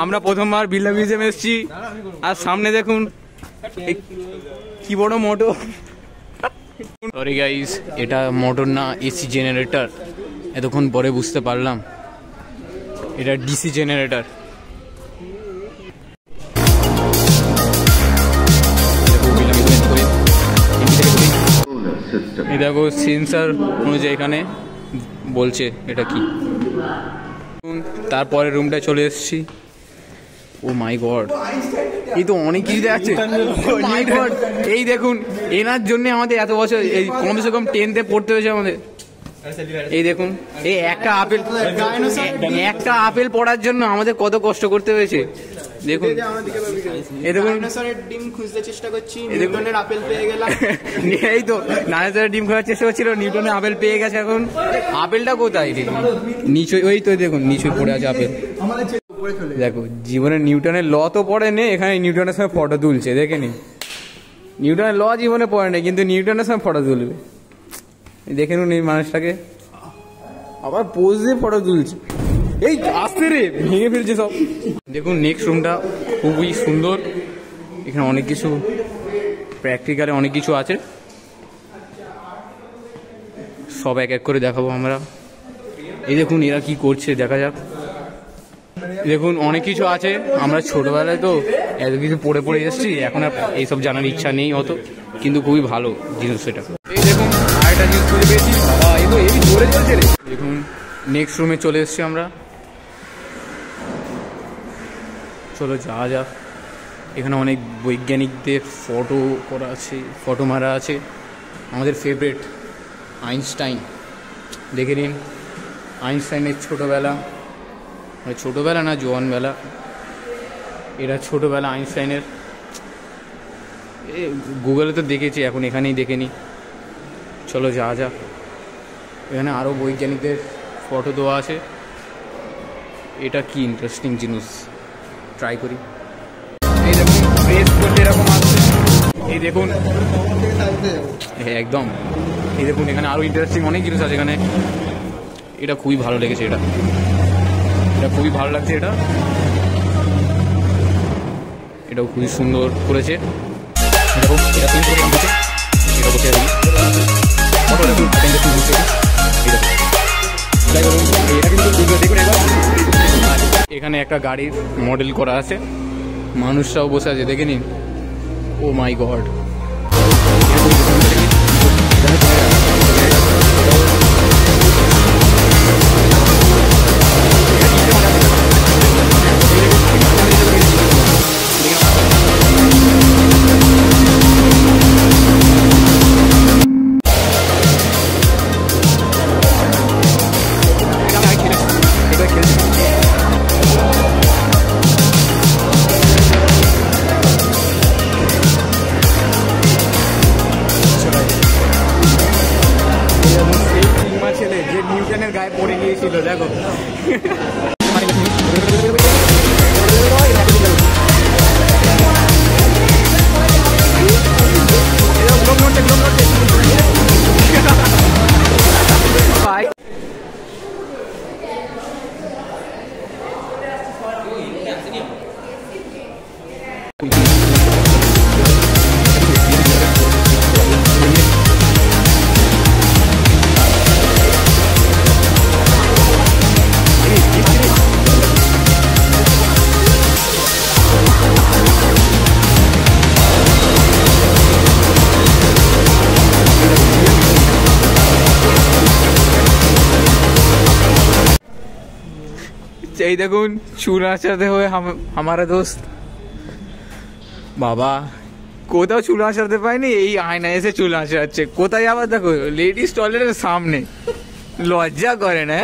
আমরা প্রথমবার বিড়লা মিউজিয়ামে এসেছি আর সামনে দেখুন কি বড় মোটর। সরি গাইস, এটা মোটর না, এসি জেনারেটর। এতক্ষণ পরে বুঝতে পারলাম এটা ডিসি জেনারেটর। এই দেখো সেন্সার অনুযায়ী এখানে বলছে এটা কি। তারপরে রুমটা চলে এসেছি। ও মাই গড, এই তো অনেক কিছু দেখাচ্ছে। এই দেখুন, এনার জন্য আমাদের এত বছর এই কমসে কম 10তে পড়তে হয়েছে আমাদের। এই দেখুন, এই একটা আপেল পড়ার জন্য আমাদের কত কষ্ট করতে হয়েছে। দেখুন, এই দেখুন ডিম খুঁজতে চেষ্টা করছি, নিউটনের আপেল পেয়ে গেলাম। এই তো ডাইনোসরের ডিম খোঁজার চেষ্টা করছিল, নিউটনের আপেল পেয়ে গেছে। এখন আপেলটা কোথায়? নিচে, ওই তো দেখুন নিচে পড়ে আছে আপেল। দেখো, জীবনে নিউটনের ল তো পড়ে নে, এখানে নিউটনের সঙ্গে ফটো তুলছে। দেখে নি, নিউটনের ল জীবনে পড়ে না, কিন্তু নিউটনের সঙ্গে ফটো তুলবে। দেখে নুন এই মানুষটাকে, আবার পোজ দিয়ে ফটো তুলছে। এই আসতে রে, ভেঙে ফেলছে সব। দেখুন নেক্সট রুমটা খুবই সুন্দর। এখানে অনেক কিছু প্র্যাকটিক্যালে অনেক কিছু আছে, সব এক এক করে দেখাবো আমরা। এই দেখুন এরা কি করছে, দেখা যাক। দেখুন অনেক কিছু আছে, আমরা ছোটবেলায় তো এত কিছু পড়ে পড়ে এসেছি, এখন আর এইসব জানার ইচ্ছা নেই অত, কিন্তু খুবই ভালো জিনিস সেটা। এই দেখুন আরেকটা জিনিস খুঁজে পেয়েছি, বাবা এই তো এই জোরে চলছে রে। দেখুন নেক্সট রুমে চলে এসেছি আমরা, চলো যাওয়া যাক। এখানে অনেক বৈজ্ঞানিকদের ফটো করা আছে, ফটো মারা আছে। আমাদের ফেভারিট আইনস্টাইন, দেখে নিন আইনস্টাইনের ছোটোবেলা, ছোটোবেলা না জোয়ানবেলা, এরা ছোটোবেলা আইনস্টাইনের। গুগলে তো দেখেছি, এখন এখানেই দেখে নিই। চলো যাওয়া যাক। এখানে আরও বৈজ্ঞানিকদের ফটো দেওয়া আছে। এটা কি ইন্টারেস্টিং জিনিস, ট্রাই করি। এই দেখুন প্রেস করলে এরকম আসছে, এই দেখুন হ্যাঁ একদম। এই দেখুন এখানে আরও ইন্টারেস্টিং অনেক জিনিস আছে এখানে। এটা খুবই ভালো লেগেছে, এটা খুবই ভালো লাগছে। এটাও খুবই সুন্দর করেছে। এখানে একটা গাড়ির মডেল করা আছে, মানুষরাও বসে আছে, দেখে নিন। ও মাই গড, গায়ে পড়ে গিয়েছিল। দেখো এই দেখুন চুল আঁচড়াতে হয়ে हमारा दोस्त। বাবা কোথাও চুল আঁচড়াতে পাইনি, এই আয়না এসে চুল আঁচড়াচ্ছে। কোথায় আবার দেখো লেডিস টয়লেটের সামনে, লজ্জা করে না।